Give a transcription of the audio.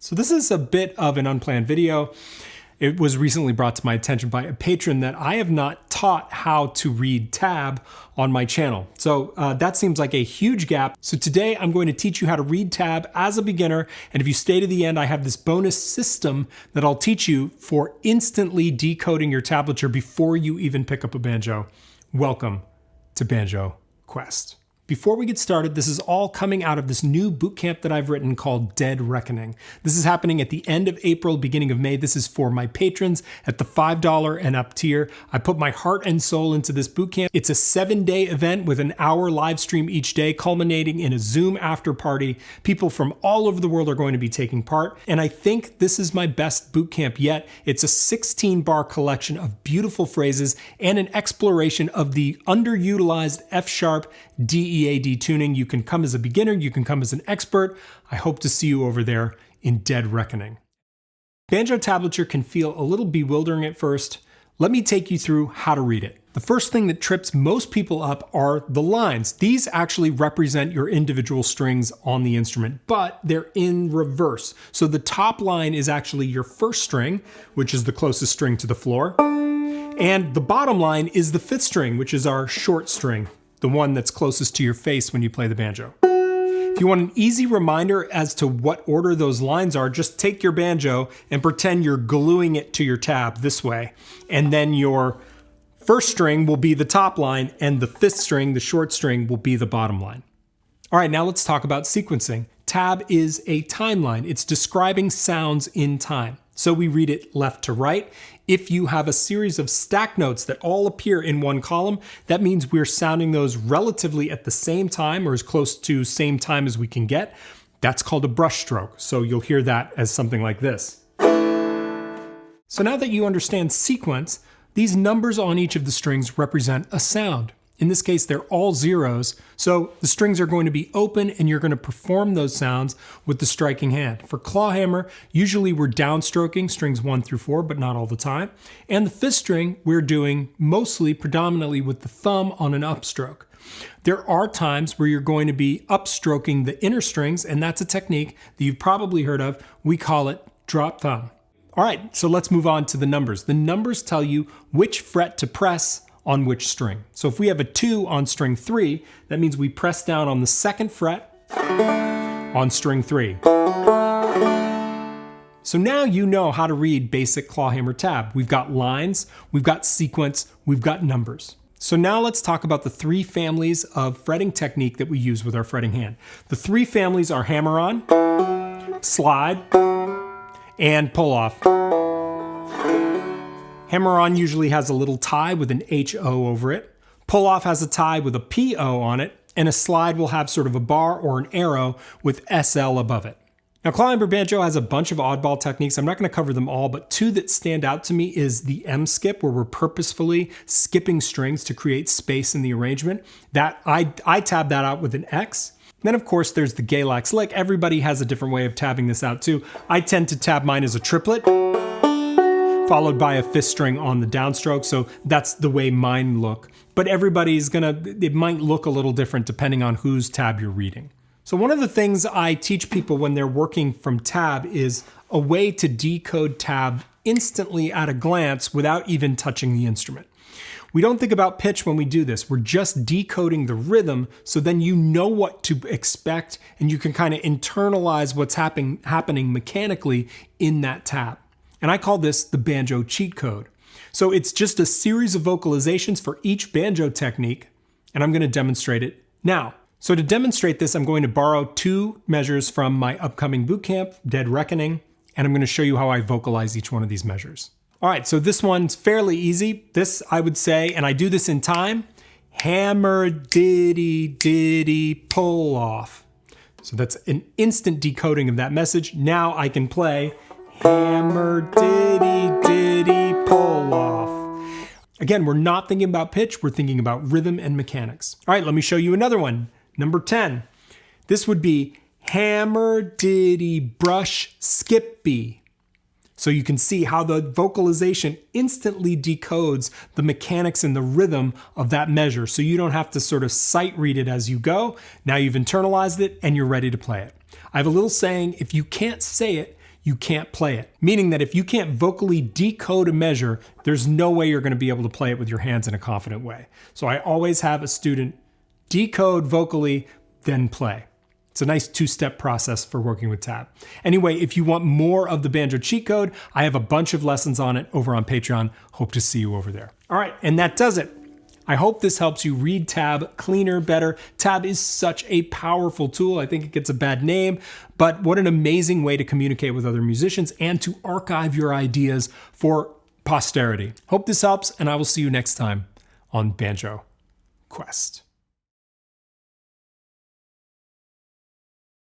So this is a bit of an unplanned video. It was recently brought to my attention by a patron that I have not taught how to read tab on my channel. So that seems like a huge gap. So today I'm going to teach you how to read tab as a beginner. And if you stay to the end, I have this bonus system that I'll teach you for instantly decoding your tablature before you even pick up a banjo. Welcome to Banjo Quest. Before we get started, this is all coming out of this new bootcamp that I've written called Dead Reckoning. This is happening at the end of April, beginning of May. This is for my patrons at the $5 and up tier. I put my heart and soul into this bootcamp. It's a 7-day event with an hour live stream each day, culminating in a Zoom after party. People from all over the world are going to be taking part. And I think this is my best bootcamp yet. It's a 16-bar collection of beautiful phrases and an exploration of the underutilized F-sharp DEAD tuning. You can come as a beginner, you can come as an expert. I hope to see you over there in Dead Reckoning. Banjo tablature can feel a little bewildering at first. Let me take you through how to read it. The first thing that trips most people up are the lines. These actually represent your individual strings on the instrument, but they're in reverse. So the top line is actually your first string, which is the closest string to the floor. And the bottom line is the fifth string, which is our short string, the one that's closest to your face when you play the banjo. If you want an easy reminder as to what order those lines are, just take your banjo and pretend you're gluing it to your tab this way. And then your first string will be the top line and the fifth string, the short string, will be the bottom line. All right, now let's talk about sequencing. Tab is a timeline. It's describing sounds in time. So we read it left to right. If you have a series of stack notes that all appear in one column, that means we're sounding those relatively at the same time or as close to same time as we can get. That's called a brush stroke. So you'll hear that as something like this. So now that you understand sequence, these numbers on each of the strings represent a sound. In this case, they're all zeros, so the strings are going to be open and you're going to perform those sounds with the striking hand. For clawhammer, usually we're downstroking strings 1 through 4, but not all the time. And the fifth string, we're doing mostly, predominantly with the thumb on an upstroke. There are times where you're going to be upstroking the inner strings, and that's a technique that you've probably heard of. We call it drop thumb. All right, so let's move on to the numbers. The numbers tell you which fret to press on which string. So if we have a 2 on string 3, that means we press down on the second fret on string 3. So now you know how to read basic clawhammer tab. We've got lines, we've got sequence, we've got numbers. So now let's talk about the 3 families of fretting technique that we use with our fretting hand. The 3 families are hammer-on, slide, and pull-off. Hammer-on usually has a little tie with an HO over it. Pull-off has a tie with a PO on it, and a slide will have sort of a bar or an arrow with SL above it. Now, Clawhammer Banjo has a bunch of oddball techniques. I'm not going to cover them all, but 2 that stand out to me is the M skip, where we're purposefully skipping strings to create space in the arrangement. That I tab that out with an X. Then, of course, there's the Galax lick. Everybody has a different way of tabbing this out, too. I tend to tab mine as a triplet, followed by a fifth string on the downstroke, so that's the way mine look. But it might look a little different depending on whose tab you're reading. So one of the things I teach people when they're working from tab is a way to decode tab instantly at a glance without even touching the instrument. We don't think about pitch when we do this. We're just decoding the rhythm, so then you know what to expect and you can kind of internalize what's happening mechanically in that tab. And I call this the banjo cheat code. So it's just a series of vocalizations for each banjo technique, and I'm going to demonstrate it now. So to demonstrate this, I'm going to borrow 2 measures from my upcoming bootcamp, Dead Reckoning, and I'm going to show you how I vocalize each one of these measures. All right, so this one's fairly easy. This, I would say, and I do this in time, hammer, diddy, diddy, pull off. So that's an instant decoding of that message. Now I can play hammer, diddy, diddy, pull off. Again, we're not thinking about pitch, we're thinking about rhythm and mechanics. All right, let me show you another one. Number 10. This would be hammer, diddy, brush, skippy. So you can see how the vocalization instantly decodes the mechanics and the rhythm of that measure. So you don't have to sort of sight read it as you go. Now you've internalized it and you're ready to play it. I have a little saying, if you can't say it, you can't play it. Meaning that if you can't vocally decode a measure, there's no way you're going to be able to play it with your hands in a confident way. So I always have a student decode vocally, then play. It's a nice two-step process for working with tab. Anyway, if you want more of the banjo cheat code, I have a bunch of lessons on it over on Patreon. Hope to see you over there. All right, and that does it. I hope this helps you read tab cleaner, better. Tab is such a powerful tool. I think it gets a bad name, but what an amazing way to communicate with other musicians and to archive your ideas for posterity. Hope this helps, and I will see you next time on Banjo Quest.